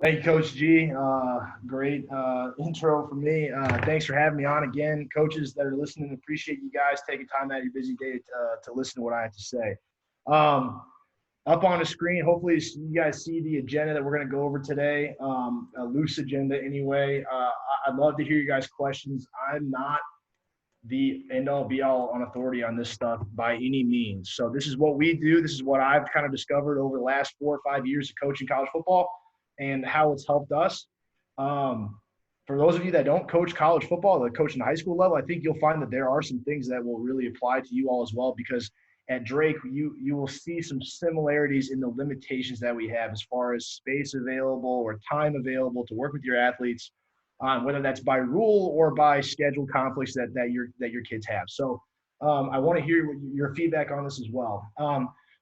Thank you, Coach G. Great intro for me. Thanks for having me on again. Coaches that are listening, appreciate you guys taking time out of your busy day to listen to what I have to say. Up on the screen, hopefully you guys see the agenda that we're going to go over today, a loose agenda anyway. I'd love to hear you guys' questions. I'm not the end-all be-all on authority on this stuff by any means. So this is what we do. This is what I've kind of discovered over the last 4 or 5 years of coaching college football and how it's helped us. For those of you that don't coach college football, that coach in the high school level, I think you'll find that there are some things that will really apply to you all as well, because at Drake, you will see some similarities in the limitations that we have as far as space available or time available to work with your athletes, whether that's by rule or by schedule conflicts that your kids have. So I want to hear your feedback on this as well.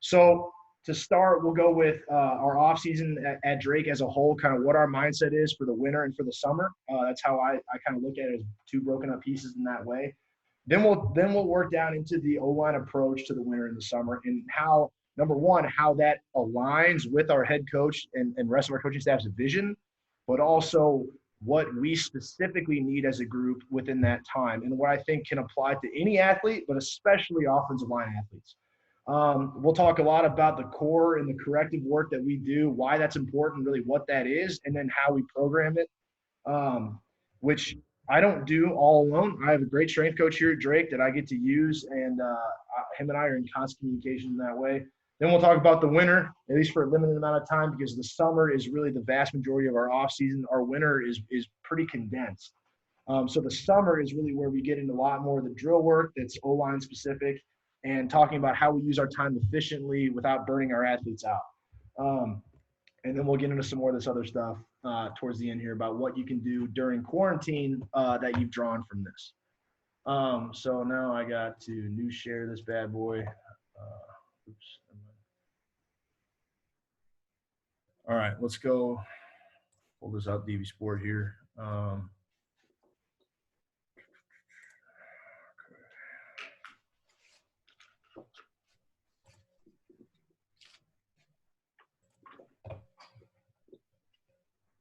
So to start, we'll go with our off season at Drake as a whole, kind of what our mindset is for the winter and for the summer. That's how I kind of look at it, as two broken up pieces in that way. Then we'll work down into the O-line approach to the winter and the summer, and how, number one, how that aligns with our head coach and rest of our coaching staff's vision, but also what we specifically need as a group within that time, and what I think can apply to any athlete, but especially offensive line athletes. We'll talk a lot about the core and the corrective work that we do, why that's important, really what that is, and then how we program it, which I don't do all alone. I have a great strength coach here at Drake that I get to use, and him and I are in constant communication in that way. Then we'll talk about the winter, at least for a limited amount of time, because the summer is really the vast majority of our off season. Our winter is pretty condensed. So the summer is really where we get into a lot more of the drill work that's O-line specific, and talking about how we use our time efficiently without burning our athletes out. And then we'll get into some more of this other stuff towards the end here about what you can do during quarantine that you've drawn from this. So now I got to new share this bad boy. Oops. All right, let's go pull this out, DV Sport here.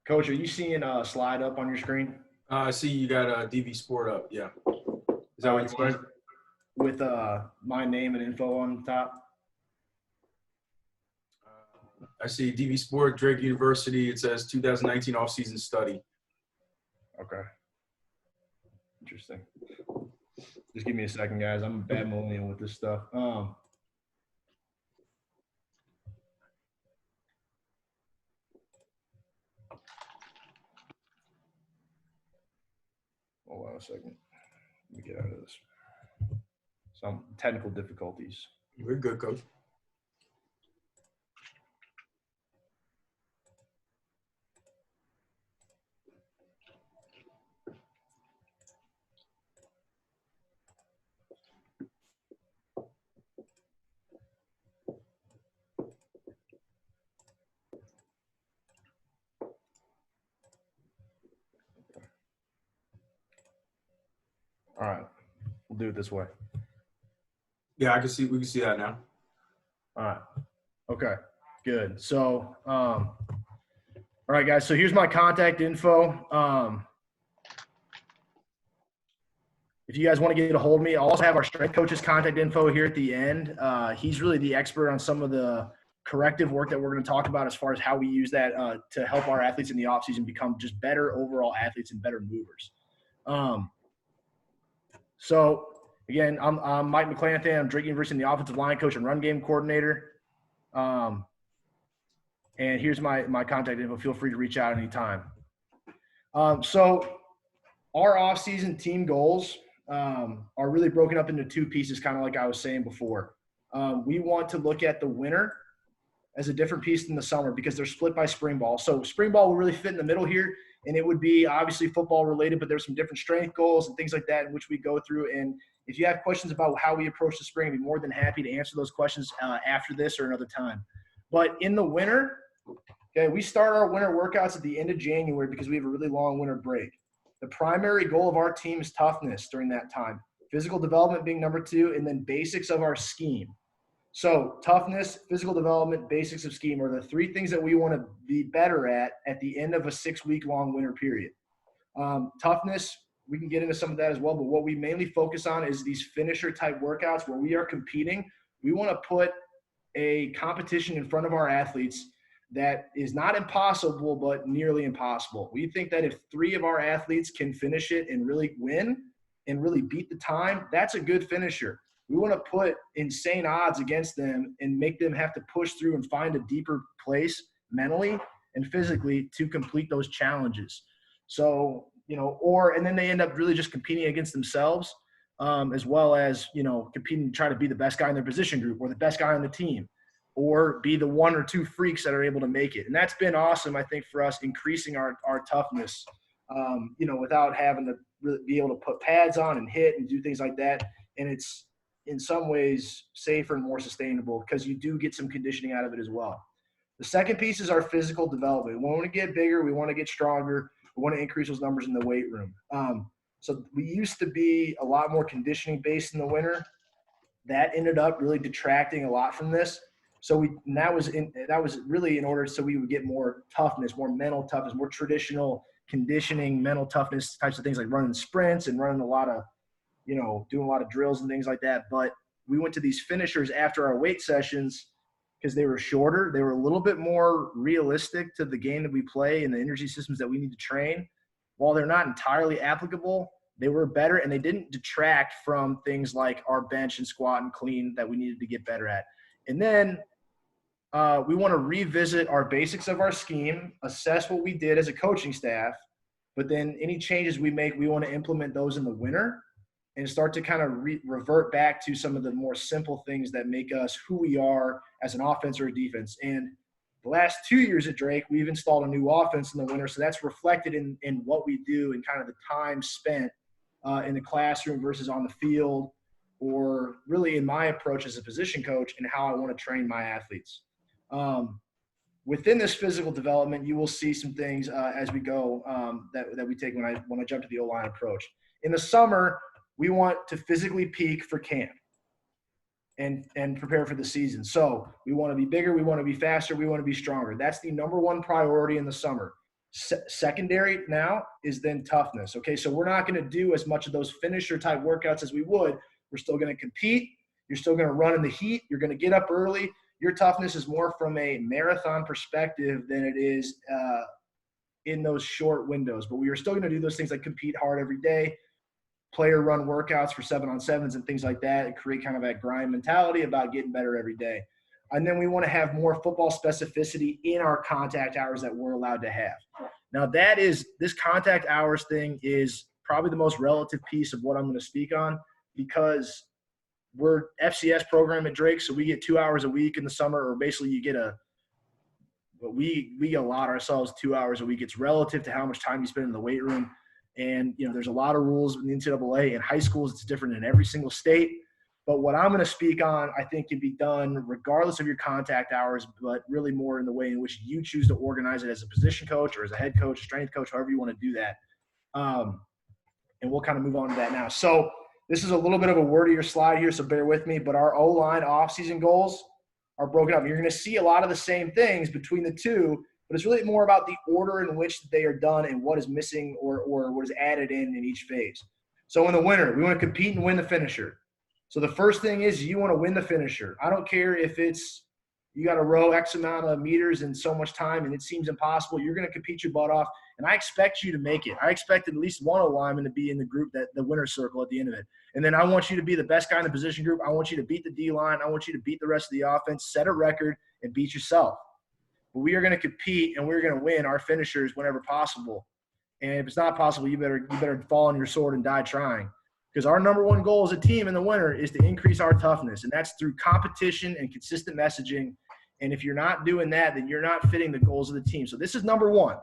Coach, are you seeing a slide up on your screen? I see you got a DV Sport up. Yeah. Is that what it's like? With my name and info on the top? I see DV Sport, Drake University. It says 2019 off-season study. Okay. Interesting. Just give me a second, guys. I'm a bad millennial with this stuff. Hold on a second. Let me get out of this. Some technical difficulties. We're good, Coach. All right. We'll do it this way. Yeah, we can see that now. All right. Okay. Good. So, all right, guys. So here's my contact info. If you guys want to get a hold of me, I'll also have our strength coach's contact info here at the end. He's really the expert on some of the corrective work that we're going to talk about as far as how we use that to help our athletes in the offseason become just better overall athletes and better movers. So, again, I'm Mike McClanathan. I'm Drake University, the offensive line coach and run game coordinator. And here's my contact info. Feel free to reach out anytime. So our off-season team goals are really broken up into two pieces, kind of like I was saying before. We want to look at the winter as a different piece than the summer because they're split by spring ball. So spring ball will really fit in the middle here, and it would be obviously football related, but there's some different strength goals and things like that in which we go through. And if you have questions about how we approach the spring, I'd be more than happy to answer those questions after this or another time. But in the winter, okay, we start our winter workouts at the end of January because we have a really long winter break. The primary goal of our team is toughness during that time, physical development being number 2, and then basics of our scheme. So toughness, physical development, basics of scheme are the three things that we want to be better at the end of a 6-week long winter period. Toughness, we can get into some of that as well, but what we mainly focus on is these finisher type workouts where we are competing. We want to put a competition in front of our athletes that is not impossible, but nearly impossible. We think that if 3 of our athletes can finish it and really win and really beat the time, that's a good finisher. We want to put insane odds against them and make them have to push through and find a deeper place mentally and physically to complete those challenges. So, and then they end up really just competing against themselves, as well as, competing to try to be the best guy in their position group or the best guy on the team, or be the 1 or 2 freaks that are able to make it. And that's been awesome, I think, for us, increasing our toughness, without having to really be able to put pads on and hit and do things like that. And it's in some ways safer and more sustainable because you do get some conditioning out of it as well. The second piece is our physical development. We want to get bigger. We want to get stronger. We want to increase those numbers in the weight room. So we used to be a lot more conditioning based in the winter. That ended up really detracting a lot from this. So that was really in order so we would get more toughness, more mental toughness, more traditional conditioning, mental toughness types of things like running sprints and running a lot of, doing a lot of drills and things like that. But we went to these finishers after our weight sessions because they were shorter. They were a little bit more realistic to the game that we play and the energy systems that we need to train. While they're not entirely applicable, they were better and they didn't detract from things like our bench and squat and clean that we needed to get better at. And then we want to revisit our basics of our scheme, assess what we did as a coaching staff, but then any changes we make, we want to implement those in the winter and start to kind of revert back to some of the more simple things that make us who we are as an offense or a defense. And the last 2 years at Drake, we've installed a new offense in the winter, so that's reflected in what we do and kind of the time spent in the classroom versus on the field, or really in my approach as a position coach and how I want to train my athletes. Within this physical development, you will see some things as we go that we take when I jump to the O-line approach. In the summer, we want to physically peak for camp and prepare for the season. So we want to be bigger, we want to be faster, we want to be stronger. That's the number one priority in the summer. Secondary now is then toughness. Okay, so we're not going to do as much of those finisher type workouts as we would. We're still going to compete. You're still going to run in the heat. You're going to get up early. Your toughness is more from a marathon perspective than it is in those short windows. But we are still going to do those things like compete hard every day, player run workouts for 7-on-7s and things like that, and create kind of that grind mentality about getting better every day. And then we want to have more football specificity in our contact hours that we're allowed to have. Now this contact hours thing is probably the most relative piece of what I'm going to speak on, because we're FCS program at Drake, so we get 2 hours a week in the summer, or basically you get we allot ourselves 2 hours a week. It's relative to how much time you spend in the weight room. And, there's a lot of rules in the NCAA. In high schools, it's different in every single state. But what I'm going to speak on, I think, can be done regardless of your contact hours, but really more in the way in which you choose to organize it as a position coach or as a head coach, a strength coach, however you want to do that. And we'll kind of move on to that now. So this is a little bit of a wordier slide here, so bear with me. But our O-line offseason goals are broken up. You're going to see a lot of the same things between the two, but it's really more about the order in which they are done and what is missing or what is added in each phase. So in the winter, we want to compete and win the finisher. So the first thing is you want to win the finisher. I don't care if it's you got to row X amount of meters in so much time and it seems impossible. You're going to compete your butt off, and I expect you to make it. I expect at least one O-lineman to be in the group, the winner's circle at the end of it. And then I want you to be the best guy in the position group. I want you to beat the D-line. I want you to beat the rest of the offense, set a record, and beat yourself. But we are going to compete, and we're going to win our finishers whenever possible. And if it's not possible, you better fall on your sword and die trying. Because our number one goal as a team in the winter is to increase our toughness, and that's through competition and consistent messaging. And if you're not doing that, then you're not fitting the goals of the team. So this is number one.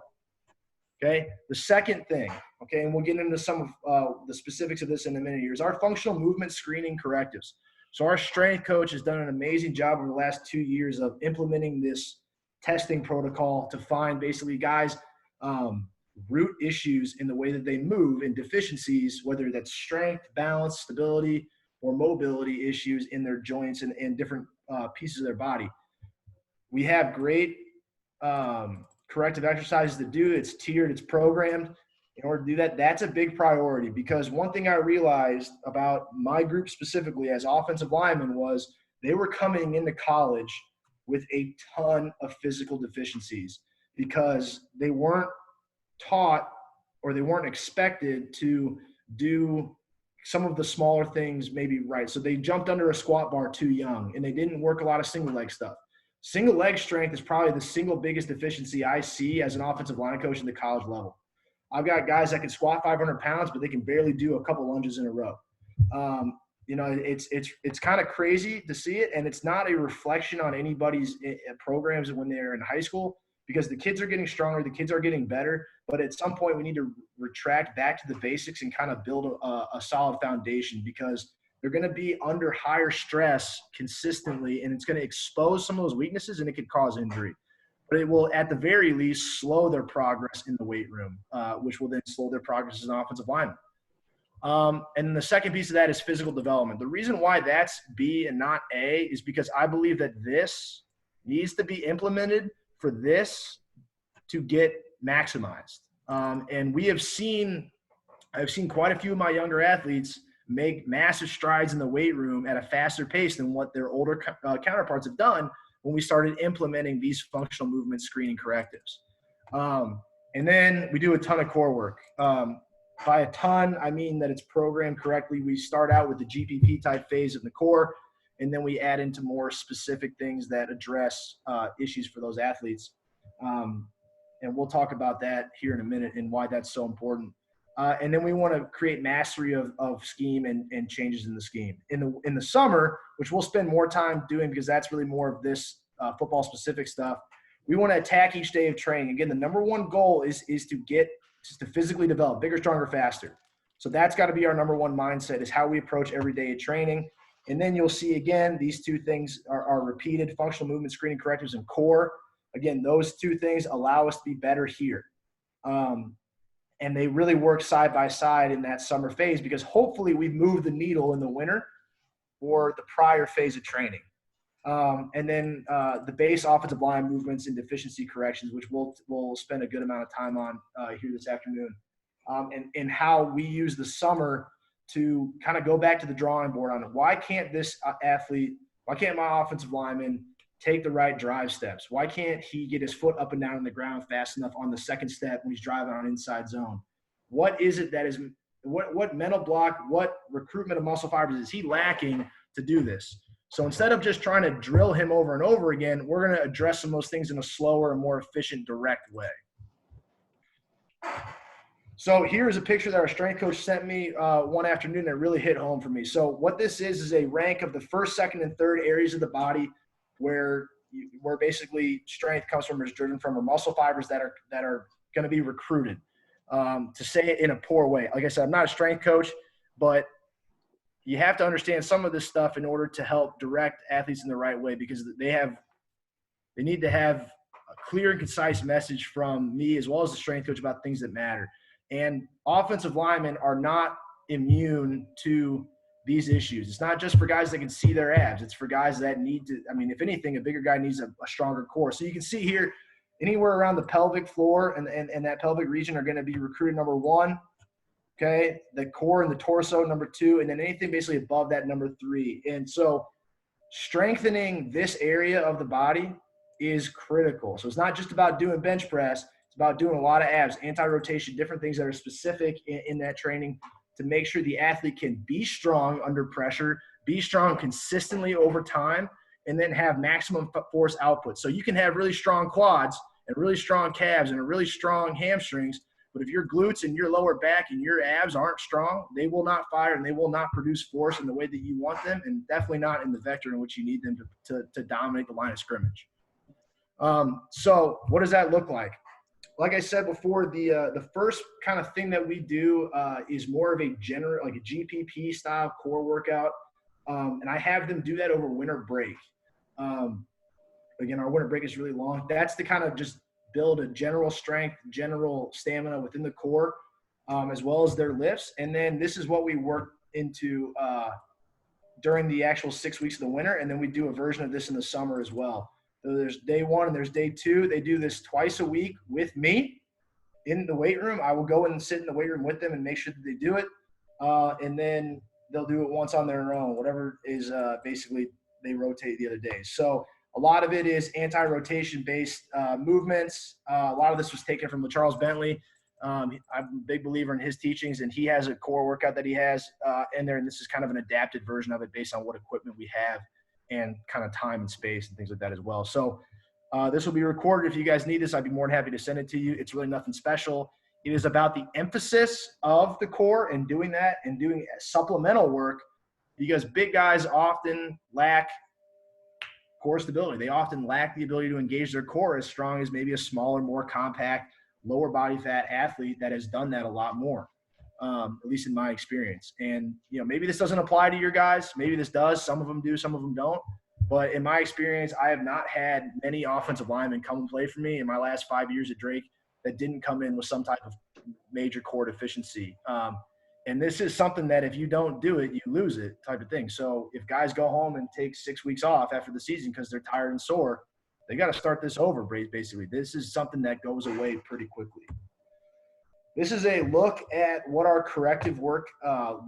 Okay. The second thing, okay, and we'll get into some of the specifics of this in a minute here, is our functional movement screening correctives. So our strength coach has done an amazing job over the last 2 years of implementing this testing protocol to find basically guys root issues in the way that they move and deficiencies, whether that's strength, balance, stability, or mobility issues in their joints and different pieces of their body. We have great corrective exercises to do. It's tiered, it's programmed. In order to do that, that's a big priority, because one thing I realized about my group specifically as offensive linemen was they were coming into college with a ton of physical deficiencies because they weren't taught or they weren't expected to do some of the smaller things maybe right. So they jumped under a squat bar too young, and they didn't work a lot of single leg stuff. Single leg strength is probably the single biggest deficiency I see as an offensive line coach in the college level. I've got guys that can squat 500 pounds, but they can barely do a couple lunges in a row. It's kind of crazy to see it, and it's not a reflection on anybody's programs when they're in high school, because the kids are getting stronger, the kids are getting better, but at some point we need to retract back to the basics and kind of build a solid foundation, because they're going to be under higher stress consistently, and it's going to expose some of those weaknesses, and it could cause injury. But it will, at the very least, slow their progress in the weight room, which will then slow their progress as an offensive lineman. And then the second piece of that is physical development. The reason why that's B and not A is because I believe that this needs to be implemented for this to get maximized. And I've seen quite a few of my younger athletes make massive strides in the weight room at a faster pace than what their older counterparts have done when we started implementing these functional movement screening correctives. And then we do a ton of core work. By a ton, I mean that it's programmed correctly. We start out with the GPP type phase of the core, and then we add into more specific things that address issues for those athletes. And we'll talk about that here in a minute and why that's so important. And then we want to create mastery of scheme and changes in the scheme. In the summer, which we'll spend more time doing because that's really more of this football specific stuff, we want to attack each day of training. Again, the number one goal is to physically develop bigger, stronger, faster. So that's got to be our number one mindset, is how we approach every day of training. And then you'll see, again, these two things are repeated: functional movement screening correctives and core. Again, those two things allow us to be better here. And they really work side by side in that summer phase, because hopefully we've moved the needle in the winter or the prior phase of training. And then the base offensive line movements and deficiency corrections, which we'll spend a good amount of time on here this afternoon, and how we use the summer to kind of go back to the drawing board on it. Why can't my offensive lineman take the right drive steps? Why can't he get his foot up and down on the ground fast enough on the second step when he's driving on inside zone? What is it that is – what mental block, what recruitment of muscle fibers is he lacking to do this? So instead of just trying to drill him over and over again, we're going to address some of those things in a slower and more efficient, direct way. So here's a picture that our strength coach sent me one afternoon that really hit home for me. So what this is a rank of the first, second, and third areas of the body where basically strength comes from, is driven from, or muscle fibers that are going to be recruited. To say it in a poor way, like I said, I'm not a strength coach, but you have to understand some of this stuff in order to help direct athletes in the right way, because they need to have a clear and concise message from me as well as the strength coach about things that matter. And offensive linemen are not immune to these issues. It's not just for guys that can see their abs. It's for guys that need to, if anything, a bigger guy needs a stronger core. So you can see here, anywhere around the pelvic floor and that pelvic region are going to be recruited number one. Okay, the core and the torso, number two, and then anything basically above that, number three. And so strengthening this area of the body is critical. So it's not just about doing bench press. It's about doing a lot of abs, anti-rotation, different things that are specific in that training to make sure the athlete can be strong under pressure, be strong consistently over time, and then have maximum force output. So you can have really strong quads and really strong calves and really strong hamstrings, but if your glutes and your lower back and your abs aren't strong, they will not fire and they will not produce force in the way that you want them, and definitely not in the vector in which you need them to dominate the line of scrimmage. So what does that look like? Like I said before, the first kind of thing that we do is more of a general, like a GPP style core workout, and I have them do that over winter break. Again, our winter break is really long. That's to kind of just build a general strength, general stamina within the core, as well as their lifts. And then this is what we work into during the actual 6 weeks of the winter, and then we do a version of this in the summer as well. So there's day 1 and there's day 2. They do this twice a week with me in the weight room. I will go in and sit in the weight room with them and make sure that they do it. And then they'll do it once on their own, whatever is basically they rotate the other days. So a lot of it is anti-rotation based movements. A lot of this was taken from Charles Bentley. I'm a big believer in his teachings, and he has a core workout that he has in there. And this is kind of an adapted version of it based on what equipment we have and kind of time and space and things like that as well. So this will be recorded. If you guys need this, I'd be more than happy to send it to you. It's really nothing special. It is about the emphasis of the core and doing that and doing supplemental work, because big guys often lack core stability. They often lack the ability to engage their core as strong as maybe a smaller, more compact, lower body fat athlete that has done that a lot more, at least in my experience. And, maybe this doesn't apply to your guys. Maybe this does. Some of them do, some of them don't. But in my experience, I have not had many offensive linemen come and play for me in my last 5 years at Drake that didn't come in with some type of major core deficiency. And this is something that if you don't do it, you lose it type of thing. So if guys go home and take 6 weeks off after the season because they're tired and sore, they got to start this over, basically. This is something that goes away pretty quickly. This is a look at what our corrective work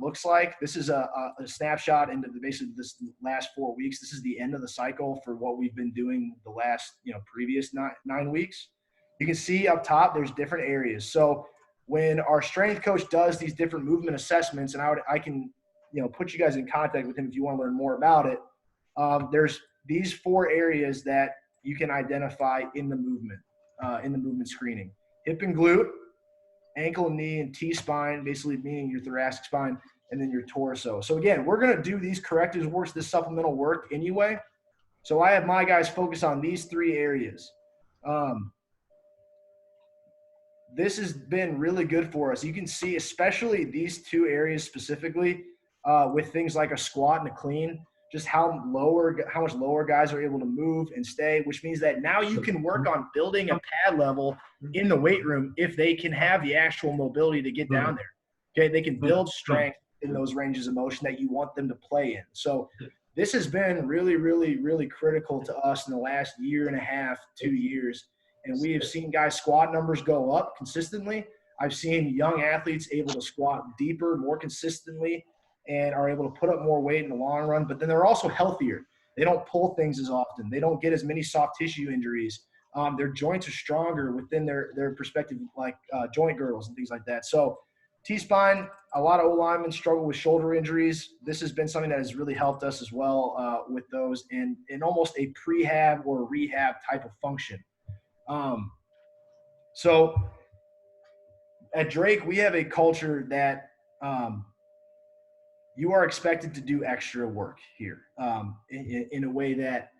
looks like. This is a snapshot into basically this last 4 weeks. This is the end of the cycle for what we've been doing the last, previous 9 weeks. You can see up top, there's different areas. So when our strength coach does these different movement assessments, and I can, put you guys in contact with him if you want to learn more about it. There's these 4 areas that you can identify in the movement screening: hip and glute, ankle and knee, and T-spine, basically meaning your thoracic spine, and then your torso. So again, we're going to do these corrective works, this supplemental work anyway. So I have my guys focus on these 3 areas. This has been really good for us. You can see, especially these 2 areas specifically, with things like a squat and a clean, just how much lower guys are able to move and stay, which means that now you can work on building a pad level in the weight room if they can have the actual mobility to get down there. Okay, they can build strength in those ranges of motion that you want them to play in. So this has been really, really, really critical to us in the last 1.5 years, 2 years. And we have seen guys' squat numbers go up consistently. I've seen young athletes able to squat deeper, more consistently, and are able to put up more weight in the long run. But then they're also healthier. They don't pull things as often. They don't get as many soft tissue injuries. Their joints are stronger within their perspective, like joint girdles and things like that. So T-spine, a lot of O-linemen struggle with shoulder injuries. This has been something that has really helped us as well with those in almost a prehab or rehab type of function. So at Drake, we have a culture that you are expected to do extra work here in a way that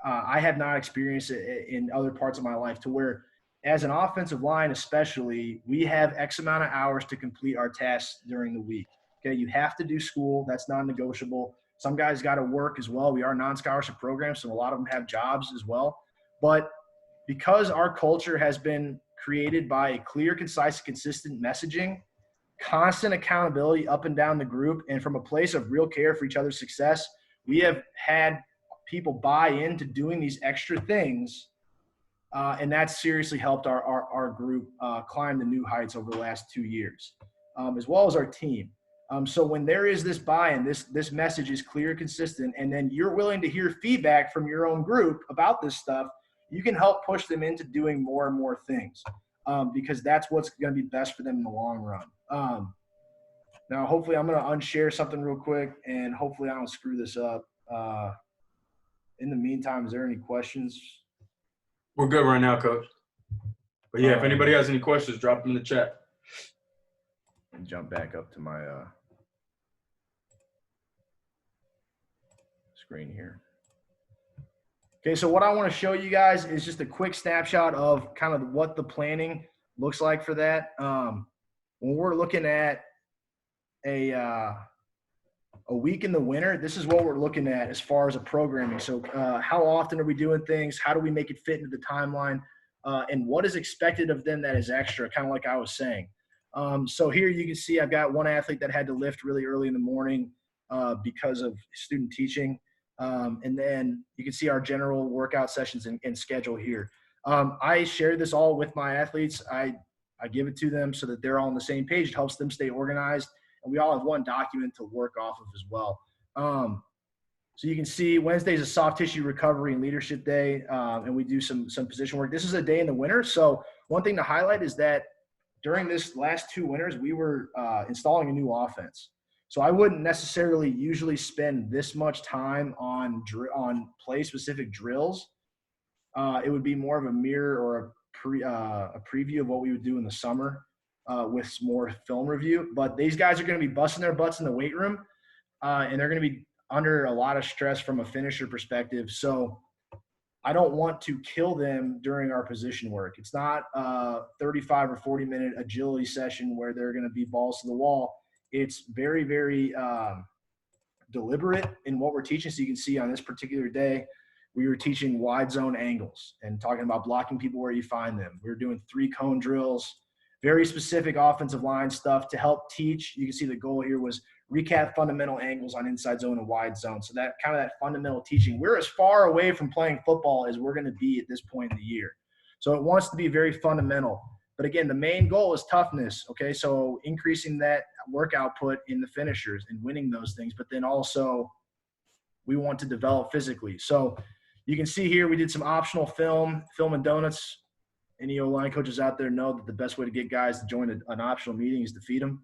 I have not experienced it in other parts of my life, to where as an offensive line especially, we have X amount of hours to complete our tasks during the week. Okay, you have to do school. That's non-negotiable. Some guys got to work as well. We are a non-scholarship program, so a lot of them have jobs as well. But because our culture has been created by a clear, concise, consistent messaging, constant accountability up and down the group, and from a place of real care for each other's success, we have had people buy into doing these extra things, and that's seriously helped our group climb the new heights over the last 2 years, as well as our team. So when there is this buy-in, this message is clear, consistent, and then you're willing to hear feedback from your own group about this stuff, you can help push them into doing more and more things, because that's what's going to be best for them in the long run. Now, hopefully I'm going to unshare something real quick, and hopefully I don't screw this up. In the meantime, is there any questions? We're good right now, Coach. But yeah, if anybody has any questions, drop them in the chat. And jump back up to my screen here. Okay, so what I want to show you guys is just a quick snapshot of kind of what the planning looks like for that. When we're looking at a week in the winter, this is what we're looking at as far as a programming. So how often are we doing things? How do we make it fit into the timeline? And what is expected of them that is extra, kind of like I was saying. So here you can see I've got one athlete that had to lift really early in the morning. because of student teaching. And then you can see our general workout sessions and schedule here. I share this all with my athletes. I give it to them so that they're all on the same page. It helps them stay organized, and we all have one document to work off of as well. So you can see Wednesday is a soft tissue recovery and leadership day, and we do some position work. This is a day in the winter. So one thing to highlight is that during this last 2 winters, we were installing a new offense. So I wouldn't necessarily usually spend this much time on play-specific drills. It would be more of a mirror or a preview of what we would do in the summer with more film review. But these guys are going to be busting their butts in the weight room, and they're going to be under a lot of stress from a finisher perspective. So I don't want to kill them during our position work. It's not a 35 or 40-minute agility session where they're going to be balls to the wall. It's very, very deliberate in what we're teaching. So you can see on this particular day, we were teaching wide zone angles and talking about blocking people where you find them. We were doing 3-cone drills, very specific offensive line stuff to help teach. You can see the goal here was recap fundamental angles on inside zone and wide zone. So that kind of that fundamental teaching. We're as far away from playing football as we're going to be at this point in the year. So it wants to be very fundamental. But again, the main goal is toughness. Okay, so increasing that work output in the finishers and winning those things. But then also we want to develop physically. So you can see here we did some optional film and donuts. Any O-line coaches out there know that the best way to get guys to join an optional meeting is to feed them.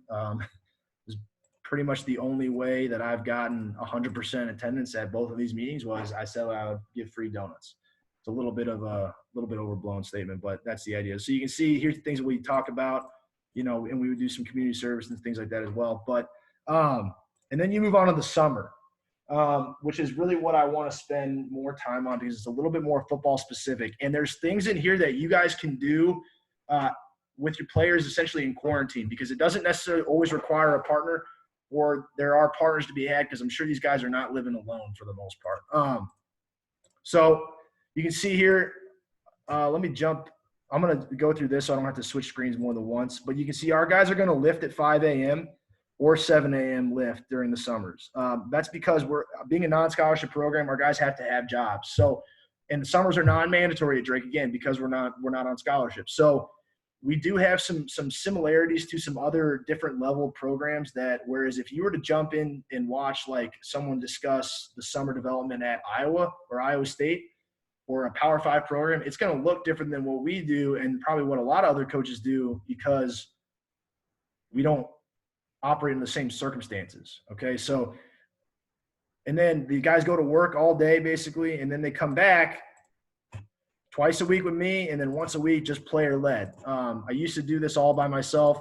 It's pretty much the only way that I've gotten 100% attendance at both of these meetings was I said I would give free donuts. It's a little bit overblown statement, but that's the idea. So you can see here's the things that we talk about, and we would do some community service and things like that as well. But and then you move on to the summer, which is really what I want to spend more time on because it's a little bit more football specific. And there's things in here that you guys can do with your players essentially in quarantine because it doesn't necessarily always require a partner, or there are partners to be had because I'm sure these guys are not living alone for the most part. So you can see here, let me jump. I'm going to go through this so I don't have to switch screens more than once. But you can see our guys are going to lift at 5 a.m. or 7 a.m. lift during the summers. That's because we're being a non-scholarship program, our guys have to have jobs. So, and the summers are non-mandatory at Drake, again, because we're not on scholarship. So we do have some similarities to some other different level programs that, whereas if you were to jump in and watch like someone discuss the summer development at Iowa or Iowa State or a Power 5 program, it's going to look different than what we do and probably what a lot of other coaches do because we don't operate in the same circumstances. Okay. So, and then the guys go to work all day basically, and then they come back twice a week with me, and then once a week just player led. I used to do this all by myself,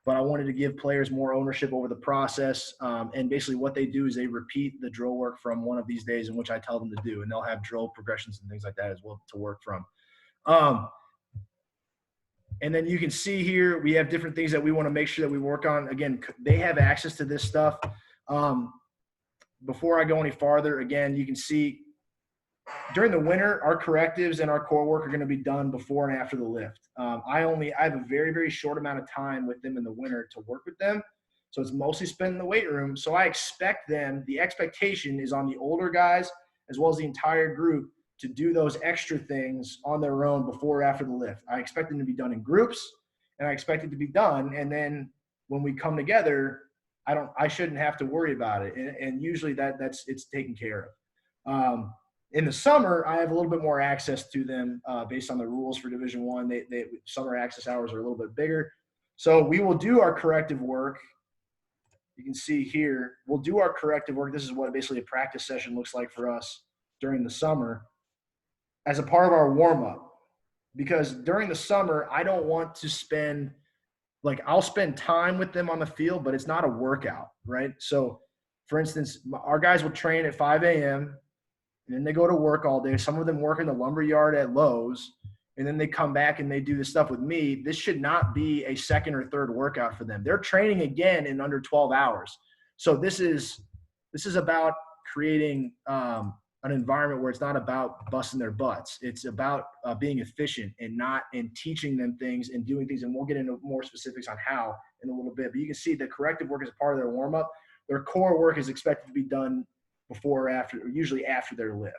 but I wanted to give players more ownership over the process. And basically what they do is they repeat the drill work from one of these days in which I tell them to do, and they'll have drill progressions and things like that as well to work from. And then you can see here, we have different things that we want to make sure that we work on. Again, they have access to this stuff. Before I go any farther, again, you can see during the winter, our correctives and our core work are going to be done before and after the lift. I have a very, very short amount of time with them in the winter to work with them. So it's mostly spent in the weight room. So I expect them, the expectation is on the older guys as well as the entire group to do those extra things on their own before or after the lift. I expect them to be done in groups, and I expect it to be done. And then when we come together, I shouldn't have to worry about it. And usually it's taken care of. In the summer, I have a little bit more access to them based on the rules for Division I. They summer access hours are a little bit bigger. So we will do our corrective work. You can see here, we'll do our corrective work. This is what basically a practice session looks like for us during the summer as a part of our warm-up. Because during the summer, I don't want to spend – I'll spend time with them on the field, but it's not a workout, right? So, for instance, our guys will train at 5 a.m., and then they go to work all day. Some of them work in the lumber yard at Lowe's, and then they come back and they do this stuff with me. This should not be a second or third workout for them. They're training again in under 12 hours. So this is about creating an environment where it's not about busting their butts. It's about being efficient and teaching them things and doing things. And we'll get into more specifics on how in a little bit. But you can see the corrective work is a part of their warm-up. their core work is expected to be done before or after, or usually after their lift.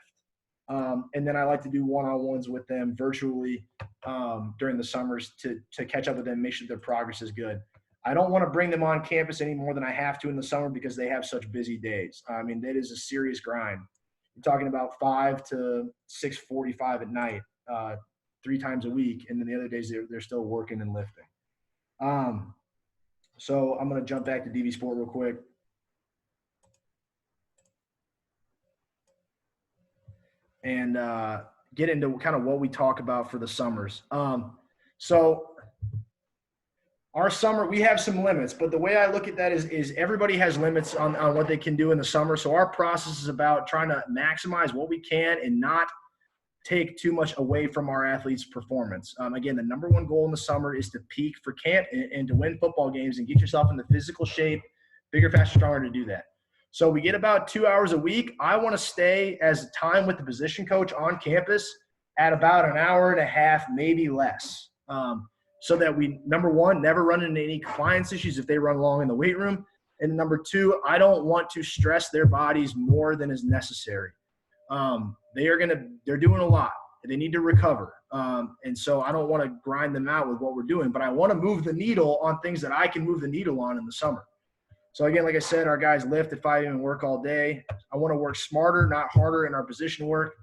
And then I like to do one-on-ones with them virtually during the summers to catch up with them, make sure their progress is good. I don't want to bring them on campus any more than I have to in the summer because they have such busy days. I mean, that is a serious grind. You're talking about 5 to 6:45 at night, 3 times a week, and then the other days they're still working and lifting. So I'm going to jump back to DV Sport real quick. And get into kind of what we talk about for the summers. So our summer, we have some limits, but the way I look at that is everybody has limits on what they can do in the summer. So our process is about trying to maximize what we can and not take too much away from our athletes' performance. Again, the number one goal in the summer is to peak for camp and to win football games and get yourself in the physical shape, bigger, faster, stronger to do that. So we get about 2 hours a week. I want to stay as time with the position coach on campus at about an hour and a half, maybe less. So that we, number one, never run into any compliance issues if they run long in the weight room. And number two, I don't want to stress their bodies more than is necessary. They're doing a lot. They need to recover. And so I don't want to grind them out with what we're doing, but I want to move the needle on things that I can move the needle on in the summer. So again, like I said, our guys lift at 5 a.m. and work all day. I want to work smarter, not harder in our position work.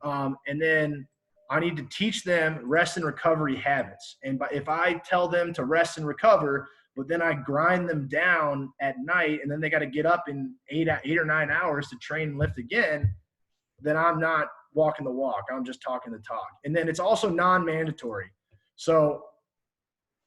And then I need to teach them rest and recovery habits. And if I tell them to rest and recover, but then I grind them down at night and then they got to get up in 8 or 9 hours to train and lift again, then I'm not walking the walk. I'm just talking the talk. And then it's also non-mandatory. So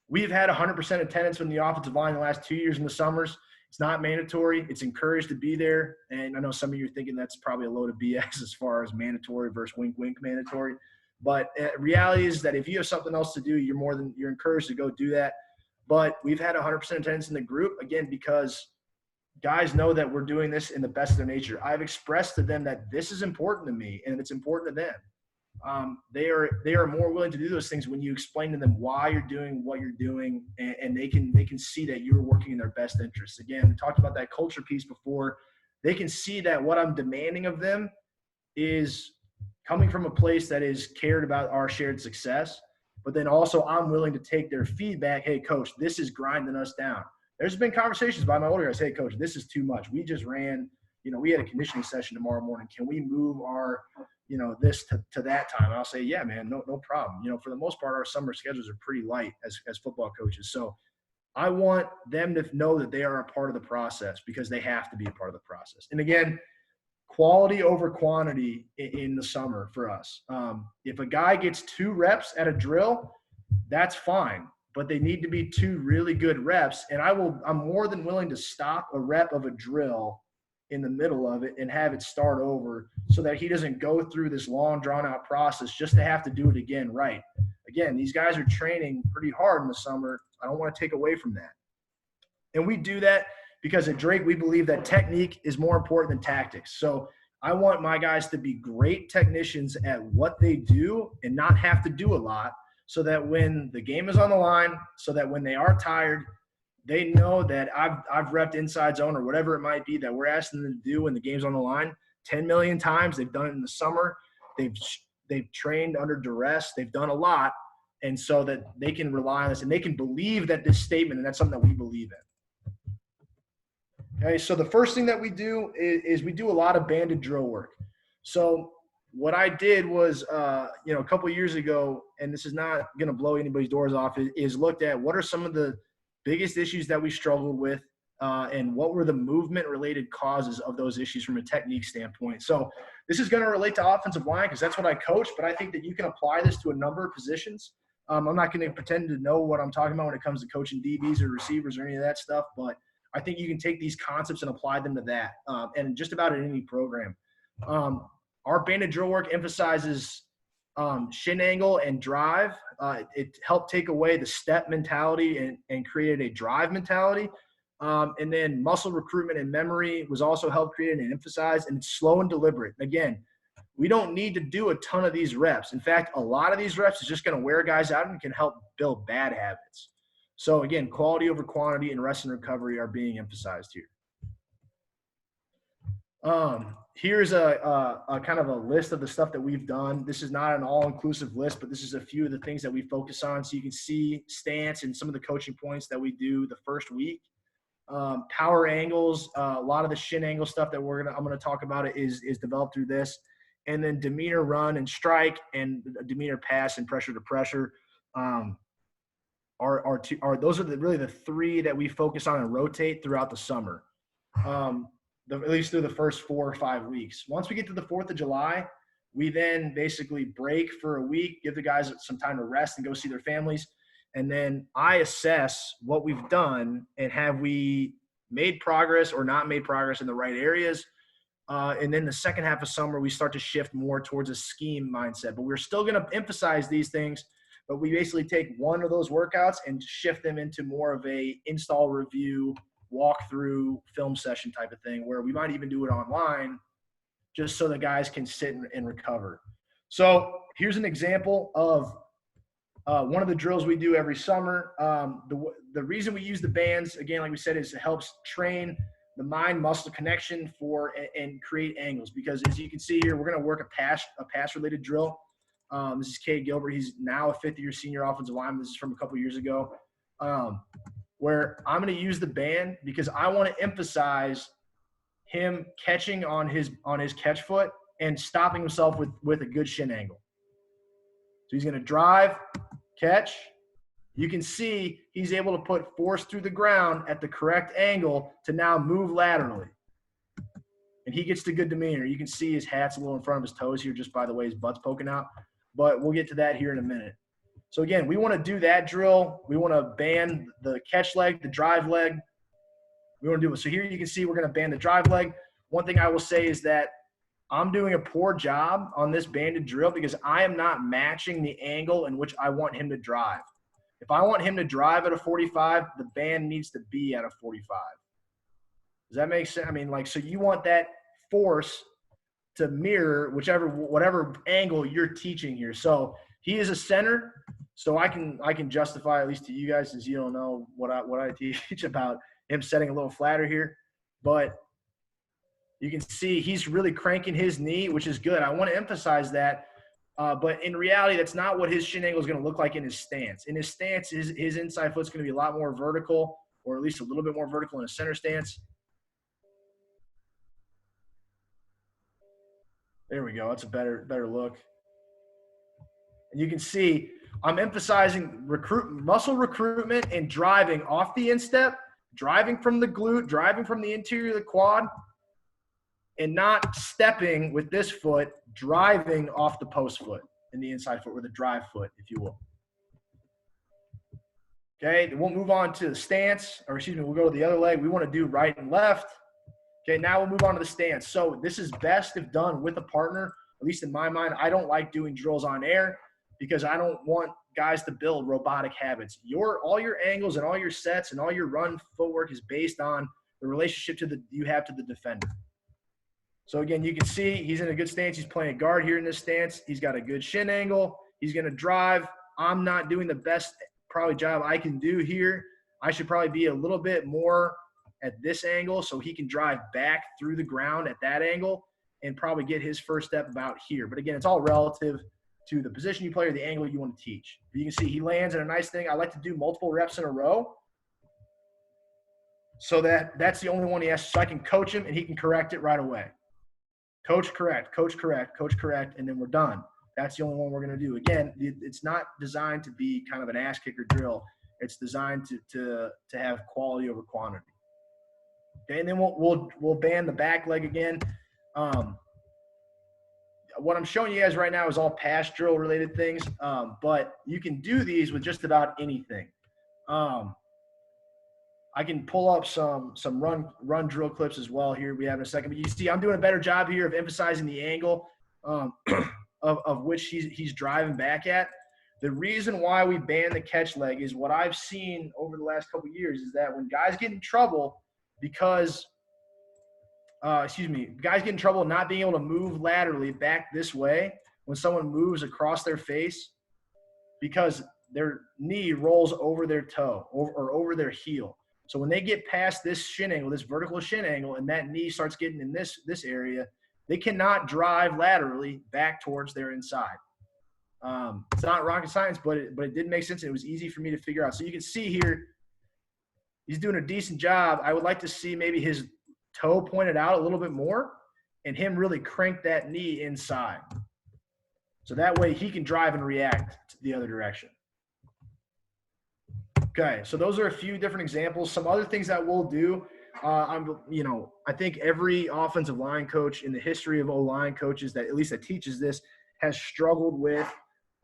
we've had 100% attendance from the offensive line the last 2 years in the summers. It's not mandatory. It's encouraged to be there. And I know some of you are thinking that's probably a load of BS as far as mandatory versus wink, wink mandatory. But reality is that if you have something else to do, you're encouraged to go do that. But we've had 100% attendance in the group, again, because guys know that we're doing this in the best of their nature. I've expressed to them that this is important to me and it's important to them. They are more willing to do those things when you explain to them why you're doing what you're doing, and they can see that you're working in their best interests. Again, we talked about that culture piece before. They can see that what I'm demanding of them is coming from a place that is cared about our shared success, but then also I'm willing to take their feedback. Hey, coach, this is grinding us down. There's been conversations by my older guys. Hey, coach, this is too much. We just ran, we had a conditioning session tomorrow morning. Can we move our, this to that time? And I'll say, yeah, man, no problem. For the most part, our summer schedules are pretty light as football coaches. So I want them to know that they are a part of the process because they have to be a part of the process. And again, quality over quantity in the summer for us. If a guy gets 2 reps at a drill, that's fine, but they need to be 2 really good reps. And I'm more than willing to stop a rep of a drill in the middle of it and have it start over so that he doesn't go through this long drawn out process just to have to do it again. Right. Again, these guys are training pretty hard in the summer. I don't want to take away from that. And we do that because at Drake, we believe that technique is more important than tactics. So I want my guys to be great technicians at what they do and not have to do a lot, so that when the game is on the line, so that when they are tired, they know that I've repped inside zone or whatever it might be that we're asking them to do when the game's on the line 10 million times. They've done it in the summer. They've trained under duress. They've done a lot. And so that they can rely on this and they can believe that this statement, and that's something that we believe in. Okay, so the first thing that we do is we do a lot of banded drill work. So what I did was, a couple of years ago, and this is not going to blow anybody's doors off, is looked at what are some of the biggest issues that we struggled with, and what were the movement-related causes of those issues from a technique standpoint. So this is going to relate to offensive line because that's what I coach, but I think that you can apply this to a number of positions. I'm not going to pretend to know what I'm talking about when it comes to coaching DBs or receivers or any of that stuff, but I think you can take these concepts and apply them to that, and just about in any program. Our banded drill work emphasizes shin angle and drive. It helped take away the step mentality and created a drive mentality. And then muscle recruitment and memory was also helped create and emphasized, and it's slow and deliberate. Again, we don't need to do a ton of these reps. In fact, a lot of these reps is just going to wear guys out and can help build bad habits. So again, quality over quantity and rest and recovery are being emphasized here. Here's a kind of a list of the stuff that we've done. This is not an all-inclusive list, but this is a few of the things that we focus on. So you can see stance and some of the coaching points that we do the first week. Power angles, a lot of the shin angle stuff that I'm gonna talk about it is developed through this, and then demeanor run and strike and demeanor pass and pressure to pressure. Those are really the three that we focus on and rotate throughout the summer. At least through the first 4 or 5 weeks. Once we get to the 4th of July, we then basically break for a week, give the guys some time to rest and go see their families. And then I assess what we've done and have we made progress or not made progress in the right areas. And then the second half of summer, we start to shift more towards a scheme mindset. But we're still going to emphasize these things, but we basically take one of those workouts and shift them into more of a install review, walk through film session type of thing, where we might even do it online just so the guys can sit and recover. So here's an example of one of the drills we do every summer. The reason we use the bands, again, like we said, is it helps train the mind-muscle connection and create angles. Because as you can see here, we're going to work a pass-related drill. This is Cade Gilbert. He's now a fifth-year senior offensive lineman. This is from a couple years ago. Where I'm going to use the band because I want to emphasize him catching on his catch foot and stopping himself with a good shin angle. So he's going to drive, catch. You can see he's able to put force through the ground at the correct angle to now move laterally. And he gets to good demeanor. You can see his hat's a little in front of his toes here just by the way his butt's poking out. But we'll get to that here in a minute. So again, we want to do that drill. We want to band the catch leg, the drive leg. We want to do it. So here you can see we're going to band the drive leg. One thing I will say is that I'm doing a poor job on this banded drill because I am not matching the angle in which I want him to drive. If I want him to drive at a 45, the band needs to be at a 45. Does that make sense? I mean, so you want that force to mirror whatever angle you're teaching here. So he is a center. So I can justify, at least to you guys, since you don't know what I teach about him setting a little flatter here. But you can see he's really cranking his knee, which is good. I want to emphasize that. But in reality, that's not what his shin angle is going to look like in his stance. In his stance, his inside foot's going to be a lot more vertical, or at least a little bit more vertical in a center stance. There we go. That's a better look. And you can see I'm emphasizing muscle recruitment and driving off the instep, driving from the glute, driving from the interior of the quad, and not stepping with this foot, driving off the post foot in the inside foot, or the drive foot, if you will. Okay, then we'll move on to the stance, we'll go to the other leg. We want to do right and left. Okay, now we'll move on to the stance. So this is best if done with a partner, at least in my mind. I don't like doing drills on air because I don't want guys to build robotic habits. All your angles and all your sets and all your run footwork is based on the relationship you have to the defender. So again, you can see he's in a good stance. He's playing guard here in this stance. He's got a good shin angle. He's going to drive. I'm not doing the best probably job I can do here. I should probably be a little bit more at this angle so he can drive back through the ground at that angle and probably get his first step about here. But again, it's all relative to the position you play or the angle you want to teach. But you can see he lands in a nice thing. I like to do multiple reps in a row so that's the only one he has, so I can coach him and he can correct it right away. Coach, correct, coach, correct, coach, correct, and then we're done. That's the only one we're going to do. Again, it's not designed to be kind of an ass kicker drill. It's designed to have quality over quantity. Okay, and then we'll band the back leg again. What I'm showing you guys right now is all pass drill related things, but you can do these with just about anything. I can pull up some run drill clips as well here we have in a second. But you see I'm doing a better job here of emphasizing the angle of which he's driving back at. The reason why we ban the catch leg is what I've seen over the last couple of years is that when guys get in trouble because guys get in trouble not being able to move laterally back this way when someone moves across their face because their knee rolls over their toe or over their heel. So when they get past this shin angle, this vertical shin angle, and that knee starts getting in this area, they cannot drive laterally back towards their inside. It's not rocket science, but it did make sense. And it was easy for me to figure out. So you can see here, he's doing a decent job. I would like to see maybe his toe pointed out a little bit more and him really crank that knee inside. So that way he can drive and react to the other direction. Okay, so those are a few different examples. Some other things that we'll do, I think every offensive line coach in the history of O-line coaches that teaches this has struggled with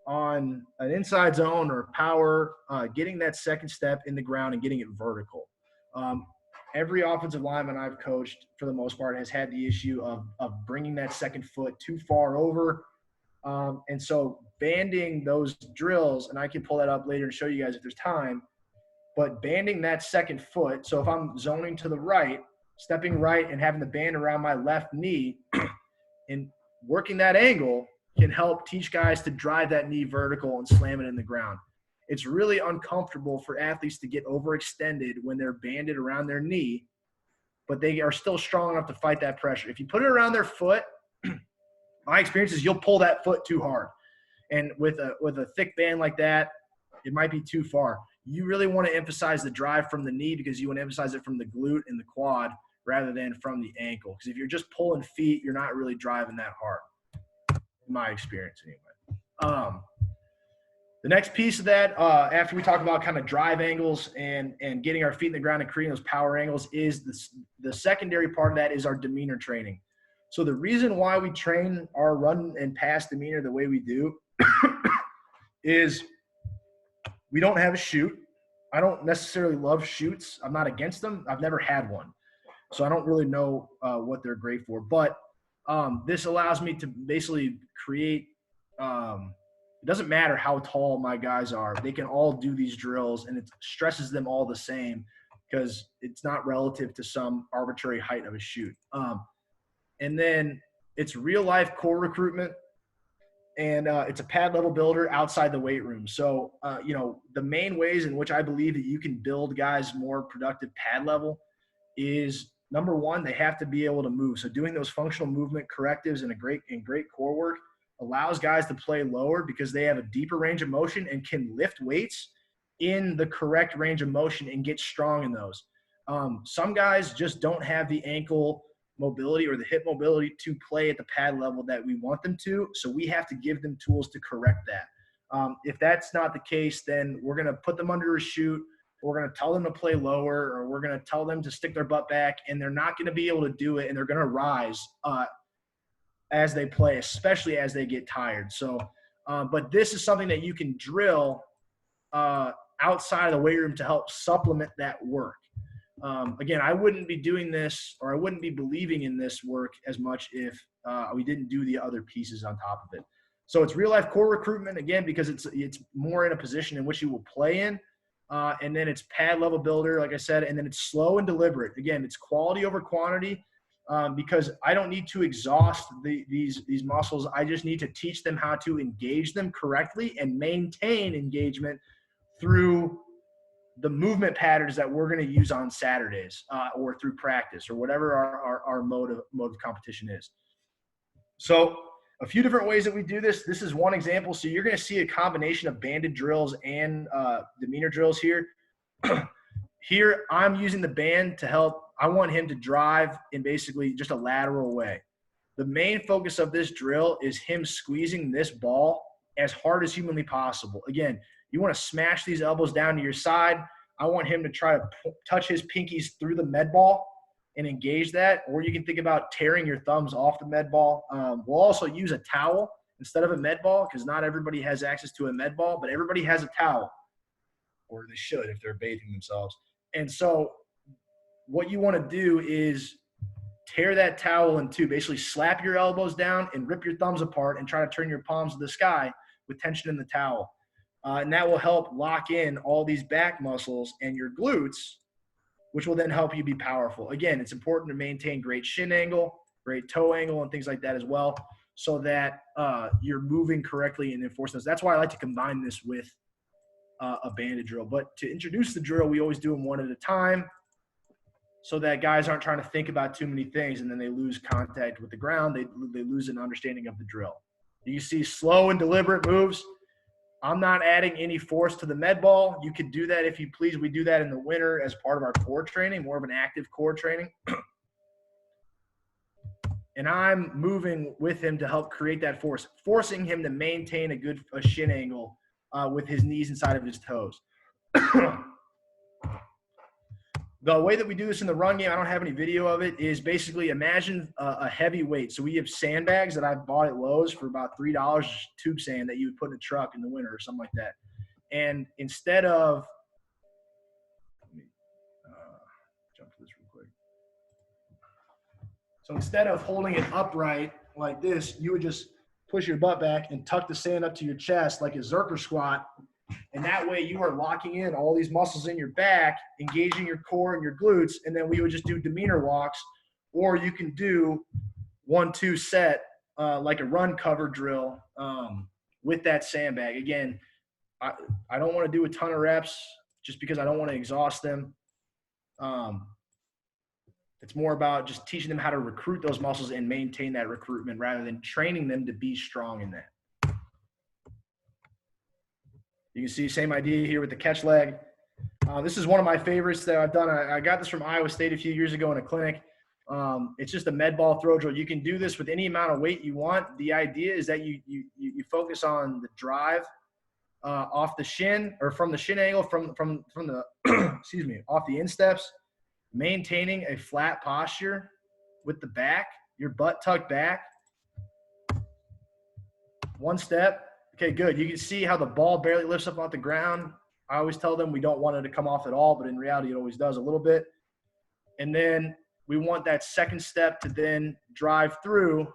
on an inside zone or power, getting that second step in the ground and getting it vertical. Every offensive lineman I've coached, for the most part, has had the issue of bringing that second foot too far over. And so banding those drills, and I can pull that up later and show you guys if there's time, but banding that second foot. So if I'm zoning to the right, stepping right and having the band around my left knee and working that angle can help teach guys to drive that knee vertical and slam it in the ground. It's really uncomfortable for athletes to get overextended when they're banded around their knee, but they are still strong enough to fight that pressure. If you put it around their foot, my experience is you'll pull that foot too hard. And with a thick band like that, it might be too far. You really want to emphasize the drive from the knee because you want to emphasize it from the glute and the quad rather than from the ankle. Because if you're just pulling feet, you're not really driving that hard, in my experience anyway. The next piece of that, after we talk about kind of drive angles and getting our feet in the ground and creating those power angles, is the secondary part of that is our demeanor training. So the reason why we train our run and pass demeanor the way we do is we don't have a chute. I don't necessarily love chutes. I'm not against them. I've never had one. So I don't really know what they're great for. But this allows me to basically create it doesn't matter how tall my guys are. They can all do these drills, and it stresses them all the same because it's not relative to some arbitrary height of a chute. And then it's real-life core recruitment, and it's a pad level builder outside the weight room. So, the main ways in which I believe that you can build guys more productive pad level is, number one, they have to be able to move. So doing those functional movement correctives and great core work allows guys to play lower because they have a deeper range of motion and can lift weights in the correct range of motion and get strong in those. Some guys just don't have the ankle mobility or the hip mobility to play at the pad level that we want them to. So we have to give them tools to correct that. If that's not the case, then we're going to put them under a chute. We're going to tell them to play lower, or we're going to tell them to stick their butt back, and they're not going to be able to do it. And they're going to rise as they play, especially as they get tired. So, but this is something that you can drill outside of the weight room to help supplement that work. Again, I wouldn't be doing this, or I wouldn't be believing in this work as much if we didn't do the other pieces on top of it. So it's real life core recruitment, again, because it's more in a position in which you will play in. And then it's pad level builder, like I said, and then it's slow and deliberate. Again, it's quality over quantity. Because I don't need to exhaust these muscles. I just need to teach them how to engage them correctly and maintain engagement through the movement patterns that we're going to use on Saturdays or through practice or whatever our mode of competition is. So a few different ways that we do this. This is one example. So you're going to see a combination of banded drills and demeanor drills here. Here, I'm using the band to help. I want him to drive in basically just a lateral way. The main focus of this drill is him squeezing this ball as hard as humanly possible. Again, you want to smash these elbows down to your side. I want him to try to touch his pinkies through the med ball and engage that. Or you can think about tearing your thumbs off the med ball. We'll also use a towel instead of a med ball because not everybody has access to a med ball, but everybody has a towel, or they should if they're bathing themselves. And so what you want to do is tear that towel in two, basically slap your elbows down and rip your thumbs apart and try to turn your palms to the sky with tension in the towel. And that will help lock in all these back muscles and your glutes, which will then help you be powerful. Again, it's important to maintain great shin angle, great toe angle, and things like that as well, so that you're moving correctly and enforcing those. That's why I like to combine this with a banded drill. But to introduce the drill, we always do them one at a time so that guys aren't trying to think about too many things and then they lose contact with the ground. They lose an understanding of the drill. You see slow and deliberate moves. I'm not adding any force to the med ball. You could do that if you please. We do that in the winter as part of our core training, more of an active core training. And I'm moving with him to help create that force, forcing him to maintain a shin angle with his knees inside of his toes. The way that we do this in the run game, I don't have any video of it, is basically imagine a heavy weight. So we have sandbags that I've bought at Lowe's for about $3, tube sand that you would put in a truck in the winter or something like that. And instead of, let me jump to this real quick. So instead of holding it upright like this, you would just push your butt back and tuck the sand up to your chest like a Zerker squat. And that way you are locking in all these muscles in your back, engaging your core and your glutes. And then we would just do demeanor walks, or you can do 1-2 set, like a run cover drill with that sandbag. Again, I don't want to do a ton of reps just because I don't want to exhaust them. It's more about just teaching them how to recruit those muscles and maintain that recruitment rather than training them to be strong in that. You can see same idea here with the catch leg. This is one of my favorites that I've done. I got this from Iowa State a few years ago in a clinic. It's just a med ball throw drill. You can do this with any amount of weight you want. The idea is that you focus on the drive off the shin, or from the shin angle, from the excuse me, off the insteps, maintaining a flat posture with the back, your butt tucked back. One step. Okay, good. You can see how the ball barely lifts up off the ground. I always tell them we don't want it to come off at all, but in reality, it always does a little bit. And then we want that second step to then drive through,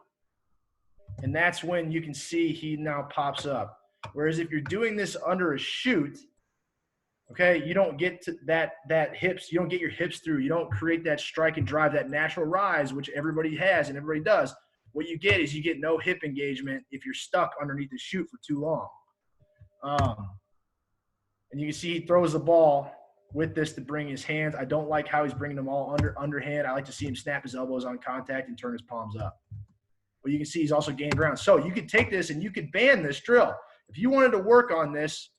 and that's when you can see he now pops up. Whereas if you're doing this under a chute, okay, you don't get to that hips, you don't get your hips through. You don't create that strike and drive, that natural rise, which everybody has and everybody does. What you get is you get no hip engagement if you're stuck underneath the chute for too long. And you can see he throws the ball with this to bring his hands. I don't like how he's bringing them all underhand. I like to see him snap his elbows on contact and turn his palms up. But you can see he's also gained ground. So you could take this and you could band this drill. If you wanted to work on this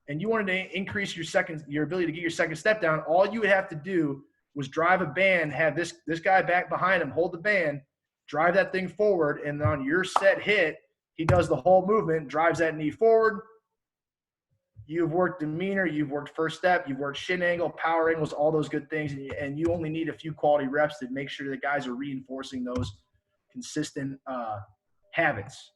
and you wanted to increase your ability to get your second step down, all you would have to do was drive a band, have this guy back behind him, hold the band, drive that thing forward, and on your set hit, he does the whole movement, drives that knee forward. You've worked demeanor, you've worked first step, you've worked shin angle, power angles, all those good things, and you only need a few quality reps to make sure the guys are reinforcing those consistent habits.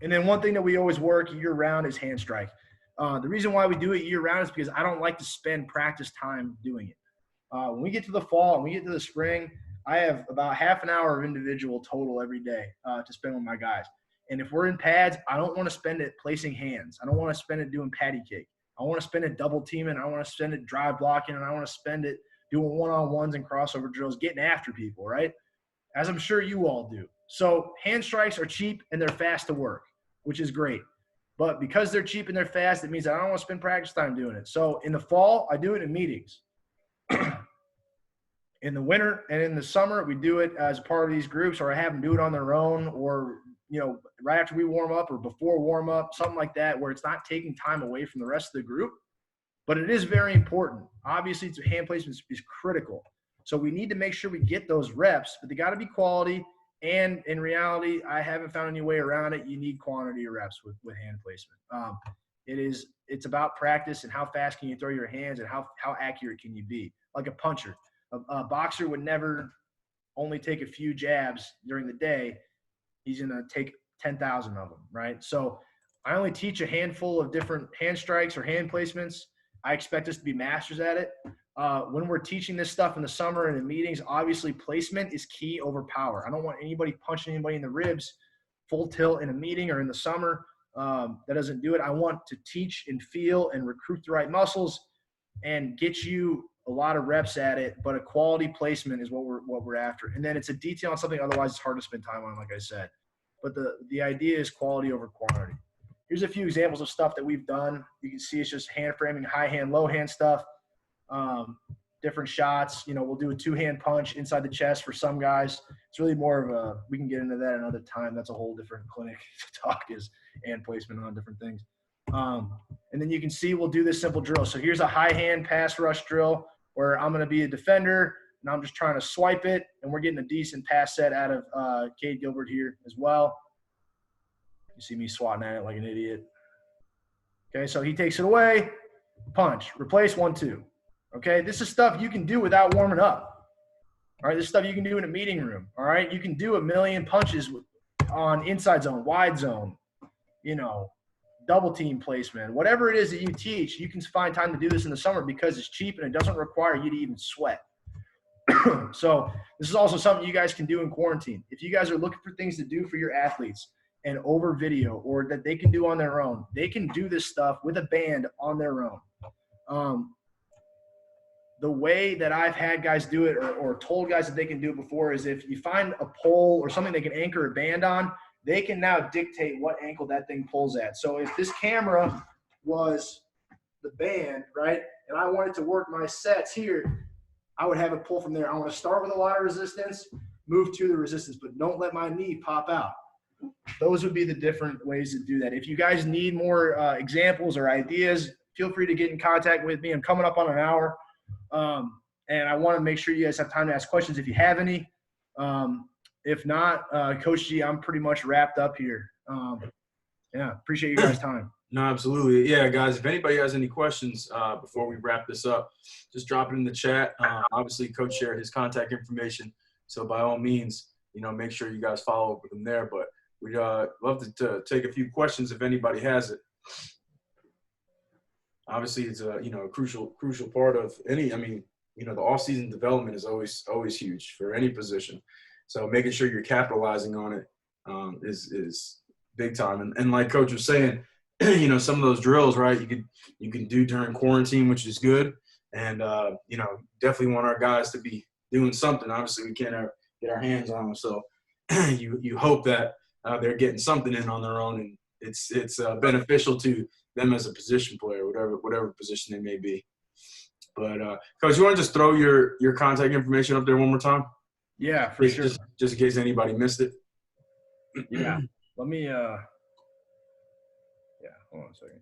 And then one thing that we always work year-round is hand strike. The reason why we do it year-round is because I don't like to spend practice time doing it. When we get to the fall and we get to the spring, I have about half an hour of individual total every day to spend with my guys. And if we're in pads, I don't want to spend it placing hands. I don't want to spend it doing patty cake. I want to spend it double teaming. I want to spend it drive blocking, and I want to spend it doing one-on-ones and crossover drills, getting after people, right? As I'm sure you all do. So hand strikes are cheap and they're fast to work, which is great. But because they're cheap and they're fast, it means I don't want to spend practice time doing it. So in the fall, I do it in meetings. In the winter and in the summer, we do it as part of these groups, or I have them do it on their own, or, you know, right after we warm up or before warm up, something like that, where it's not taking time away from the rest of the group. But it is very important. Obviously, hand placement is critical. So we need to make sure we get those reps, but they got to be quality. And in reality, I haven't found any way around it. You need quantity of reps with hand placement. It's about practice and how fast can you throw your hands and how accurate can you be. Like a puncher. A boxer would never only take a few jabs during the day. He's going to take 10,000 of them, right? So I only teach a handful of different hand strikes or hand placements. I expect us to be masters at it. When we're teaching this stuff in the summer and in meetings, obviously placement is key over power. I don't want anybody punching anybody in the ribs full tilt in a meeting or in the summer. That doesn't do it. I want to teach and feel and recruit the right muscles and get you a lot of reps at it, but a quality placement is what we're after. And then it's a detail on something, otherwise it's hard to spend time on, like I said. But the idea is quality over quantity. here's a few examples of stuff that we've done. You can see it's just hand framing, high hand, low hand stuff. Different shots. You know, we'll do a 2-hand punch inside the chest for some guys. It's really more of a, we can get into that another time. That's a whole different clinic to talk, is hand placement on different things. And then you can see we'll do this simple drill. So here's a high hand pass rush drill where I'm going to be a defender and I'm just trying to swipe it, and we're getting a decent pass set out of Cade Gilbert here as well. You see me swatting at it like an idiot. Okay, so he takes it away, punch, replace, 1-2. Okay, this is stuff you can do without warming up. All right, this is stuff you can do in a meeting room. All right, you can do a million punches on inside zone, wide zone, you know, double team placement, whatever it is that you teach. You can find time to do this in the summer because it's cheap and it doesn't require you to even sweat. So this is also something you guys can do in quarantine. If you guys are looking for things to do for your athletes and over video, or that they can do on their own, they can do this stuff with a band on their own. The way that I've had guys do it, or told guys that they can do it before, is if you find a pole or something they can anchor a band on, they can now dictate what ankle that thing pulls at. So if this camera was the band, right, and I wanted to work my sets here, I would have it pull from there. I want to start with a lot of resistance, move to the resistance, but don't let my knee pop out. Those would be the different ways to do that. If you guys need more examples or ideas, feel free to get in contact with me. I'm coming up on an hour. And I want to make sure you guys have time to ask questions if you have any. If not, Coach G, I'm pretty much wrapped up here. Yeah, appreciate you guys' time. No, absolutely. Yeah, guys, if anybody has any questions before we wrap this up, just drop it in the chat. Obviously, Coach shared his contact information. So by all means, you know, make sure you guys follow up with him there. But we'd love to take a few questions if anybody has it. Obviously, it's a, you know, a crucial part of any, I mean, you know, the off-season development is always huge for any position. So making sure you're capitalizing on it is big time. And like Coach was saying, you know, some of those drills, right, you can do during quarantine, which is good. And, you know, definitely want our guys to be doing something. Obviously, we can't get our hands on them. So you hope that they're getting something in on their own, and it's beneficial to them as a position player, whatever position they may be. But, Coach, you want to just throw your contact information up there one more time? Yeah, for sure. Just in case anybody missed it. Yeah. Let me hold on a second.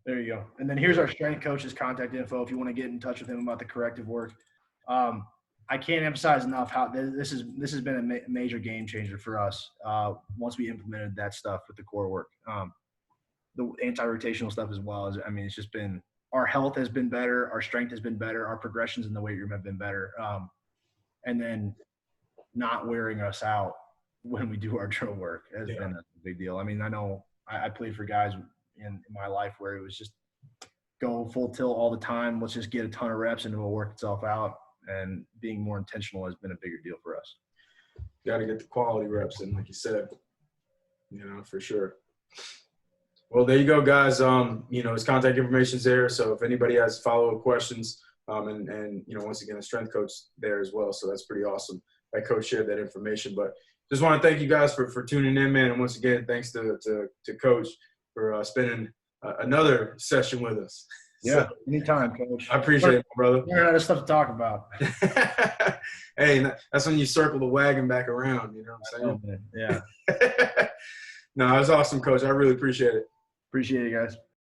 There you go. And then here's our strength coach's contact info if you want to get in touch with him about the corrective work. I can't emphasize enough how this has been a major game changer for us once we implemented that stuff with the core work. The anti-rotational stuff as well. I mean, it's just been – our health has been better. Our strength has been better. Our progressions in the weight room have been better. And then not wearing us out when we do our drill work has been a big deal. I mean, I know I played for guys in my life where it was just go full tilt all the time. Let's just get a ton of reps and it will work itself out. And being more intentional has been a bigger deal for us. Got to get the quality reps in, like you said, you know, for sure. Well, there you go, guys. You know, his contact information's there. So if anybody has follow-up questions, and you know, once again, a strength coach there as well. So that's pretty awesome that Coach shared that information. But just want to thank you guys for tuning in, man. And once again, thanks to Coach for spending another session with us. Yeah, anytime, Coach. I appreciate it, brother. Learn other stuff to talk about. Hey, that's when you circle the wagon back around. You know what I'm saying? Yeah. No, it was awesome, Coach. I really appreciate it. Appreciate it, guys.